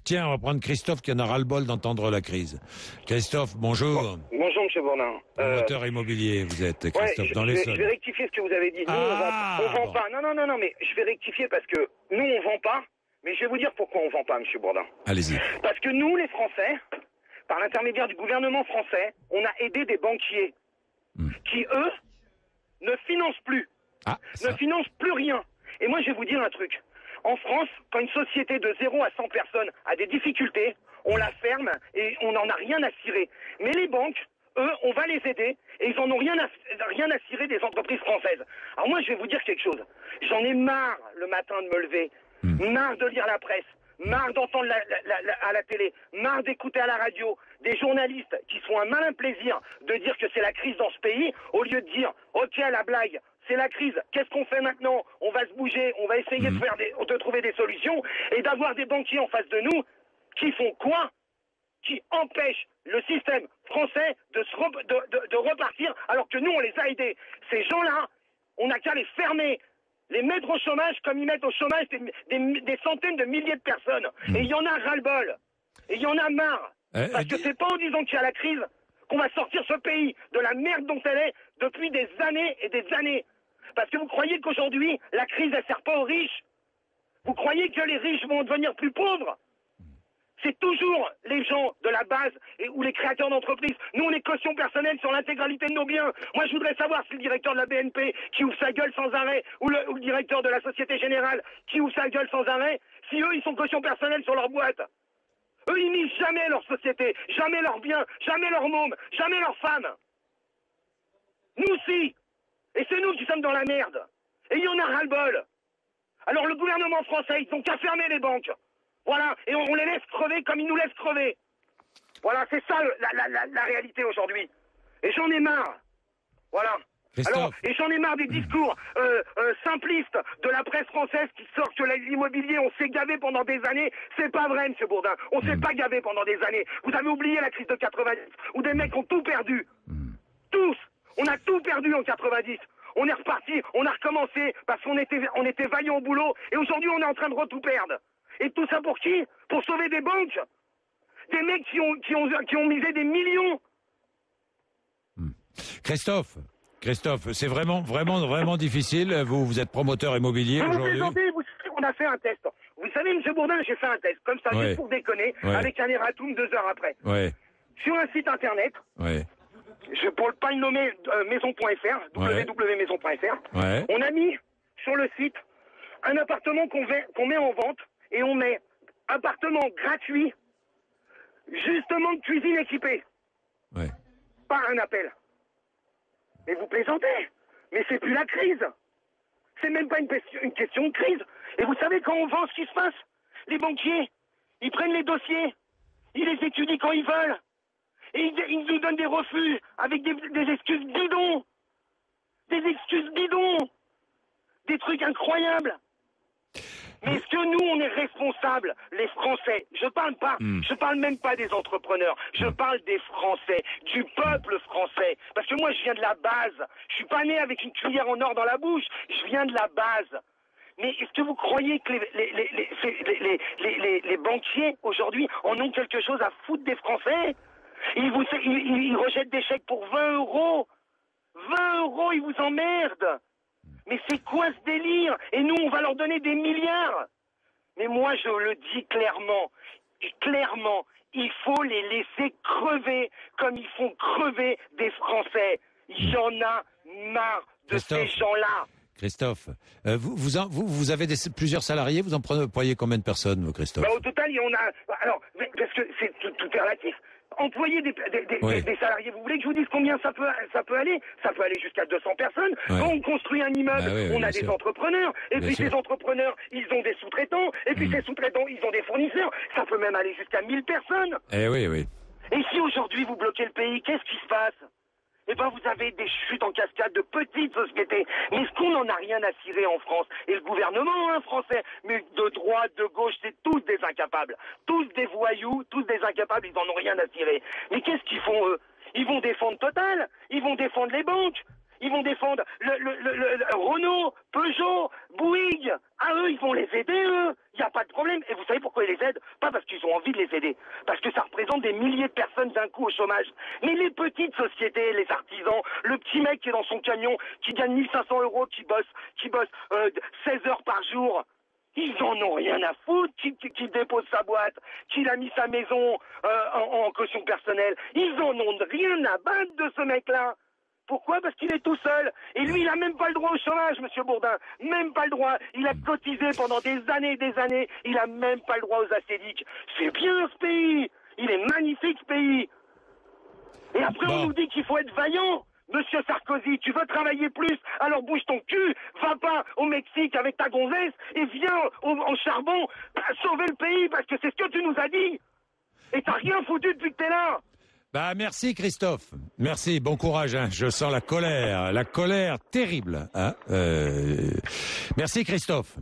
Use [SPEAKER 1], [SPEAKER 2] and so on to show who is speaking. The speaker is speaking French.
[SPEAKER 1] Tiens, on va prendre Christophe qui en a ras-le-bol d'entendre la crise. Christophe, bonjour.
[SPEAKER 2] Bonjour, monsieur Bourdin.
[SPEAKER 1] Promoteur immobilier, vous êtes, Christophe, dans l'Essonne.
[SPEAKER 2] Je vais rectifier ce que vous avez dit. Nous, on vend pas. Non, mais je vais rectifier parce que nous, on vend pas. Mais je vais vous dire pourquoi on vend pas, monsieur Bourdin.
[SPEAKER 1] Allez-y.
[SPEAKER 2] Parce que nous, les Français, par l'intermédiaire du gouvernement français, on a aidé des banquiers qui, eux, ne financent plus. Ne financent plus rien. Et moi, je vais vous dire un truc. En France, quand une société de 0 à 100 personnes a des difficultés, on la ferme et on n'en a rien à cirer. Mais les banques, eux, on va les aider et ils en ont rien à cirer des entreprises françaises. Alors moi, je vais vous dire quelque chose. J'en ai marre le matin de me lever, marre de lire la presse, marre d'entendre à la télé, marre d'écouter à la radio des journalistes qui se font un malin plaisir de dire que c'est la crise dans ce pays, au lieu de dire « Ok, la blague, c'est la crise, qu'est-ce qu'on fait maintenant? On va se bouger, on va essayer de trouver des solutions, et d'avoir des banquiers en face de nous qui font quoi? Qui empêchent le système français de repartir, alors que nous, on les a aidés. Ces gens-là, on n'a qu'à les fermer, les mettre au chômage comme ils mettent au chômage des centaines de milliers de personnes. Et il y en a ras-le-bol. Et il y en a marre. Parce que c'est pas en disant qu'il y a la crise qu'on va sortir ce pays de la merde dont elle est depuis des années et des années. Parce que vous croyez qu'aujourd'hui, la crise, elle sert pas aux riches? Vous croyez que les riches vont devenir plus pauvres? C'est toujours les gens de la base ou les créateurs d'entreprises. Nous, on est caution personnelle sur l'intégralité de nos biens. Moi, je voudrais savoir si le directeur de la BNP qui ouvre sa gueule sans arrêt, ou le directeur de la Société Générale qui ouvre sa gueule sans arrêt, si eux, ils sont caution personnelle sur leur boîte. Eux, ils misent jamais leur société, jamais leurs biens, jamais leurs mômes, jamais leurs femmes. Nous, si. Et c'est nous qui sommes dans la merde. Et il y en a ras-le-bol. Alors le gouvernement français, ils n'ont qu'à fermer les banques. Voilà, et on les laisse crever comme ils nous laissent crever. Voilà, c'est ça la réalité aujourd'hui. Et j'en ai marre. Voilà. Alors, et j'en ai marre des discours simplistes de la presse française qui sort que l'immobilier, on s'est gavé pendant des années. C'est pas vrai, monsieur Bourdin. On s'est pas gavé pendant des années. Vous avez oublié la crise de 90, où des mecs ont tout perdu. Tous. On a tout perdu en 90. On est reparti, on a recommencé parce qu'on était vaillants au boulot. Et aujourd'hui, on est en train de tout perdre. Et tout ça pour qui? Pour sauver des banques? Des mecs qui ont misé des millions.
[SPEAKER 1] Christophe, c'est vraiment difficile. Vous êtes promoteur immobilier aujourd'hui.
[SPEAKER 2] Vous savez qu'on a fait un test. Vous savez, monsieur Bourdin, j'ai fait un test, comme ça, juste pour déconner, avec un erratum 2 heures après. Sur un site internet, pour ne pas le nommer, maison.fr, www.maison.fr, on a mis sur le site un appartement qu'on met en vente, et on met appartement gratuit, justement de cuisine équipée. Par un appel. Mais vous plaisantez. Mais c'est plus la crise. C'est même pas une question de crise. Et vous savez quand on vend ce qui se passe? Les banquiers, ils prennent les dossiers, ils les étudient quand ils veulent. Et ils nous donnent des refus avec des excuses bidons. Des excuses bidons. Des trucs incroyables. Mais est-ce que nous, on est responsables, les Français? Je parle même pas des entrepreneurs. Je parle des Français, du peuple français. Parce que moi, je viens de la base. Je suis pas né avec une cuillère en or dans la bouche. Je viens de la base. Mais est-ce que vous croyez que les banquiers, aujourd'hui, en ont quelque chose à foutre des Français? Ils rejettent des chèques pour 20 euros. 20 euros, ils vous emmerdent. Mais c'est quoi ce délire? Et nous, on va leur donner des milliards. Mais moi, je le dis clairement, il faut les laisser crever comme ils font crever des Français. Il y en a marre de ces gens-là.
[SPEAKER 1] Christophe, vous avez plusieurs salariés, vous employez combien de personnes, vous, Christophe?
[SPEAKER 2] Au total, on a... Alors, parce que tout est relatif. Employer des salariés, vous voulez que je vous dise combien ça peut aller? Ça peut aller jusqu'à 200 personnes. Quand on construit un immeuble, on a des entrepreneurs. Et puis ces entrepreneurs, ils ont des sous-traitants. Et puis ces sous-traitants, ils ont des fournisseurs. Ça peut même aller jusqu'à 1000 personnes. Et si aujourd'hui vous bloquez le pays, qu'est-ce qui se passe? Eh ben, vous avez des chutes en cascade de petites sociétés. Mais est-ce qu'on n'en a rien à cirer en France? Et le gouvernement français, mais de droite, de gauche, c'est tous des incapables. Tous des voyous, tous des incapables, ils n'en ont rien à cirer. Mais qu'est-ce qu'ils font, eux? Ils vont défendre Total, ils vont défendre les banques, ils vont défendre le Renault, Peugeot, Bouygues. Ah, eux, ils vont les aider, eux. Il n'y a pas de problème. Et vous savez pourquoi ils les aident? Pas parce qu'ils ont envie de les aider. Parce que ça représente des milliers de personnes d'un coup au chômage. Mais les petites sociétés, les artisans, le petit mec qui est dans son camion, qui gagne 1500 €, qui bosse 16 heures par jour. Ils en ont rien à foutre, qui dépose sa boîte, qu'il a mis sa maison en caution personnelle. Ils en ont rien à battre de ce mec-là. Pourquoi? Parce qu'il est tout seul. Et lui, il a même pas le droit au chômage, monsieur Bourdin. Même pas le droit. Il a cotisé pendant des années et des années. Il a même pas le droit aux ACDIC. C'est bien ce pays. Il est magnifique ce pays. Et après, on nous dit qu'il faut être vaillant. Monsieur Sarkozy, tu veux travailler plus, alors bouge ton cul, va pas au Mexique avec ta gonzesse et viens en charbon sauver le pays, parce que c'est ce que tu nous as dit. Et t'as rien foutu depuis que t'es là.
[SPEAKER 1] Bah merci Christophe, merci, bon courage. Hein. Je sens la colère terrible. Hein. Merci Christophe.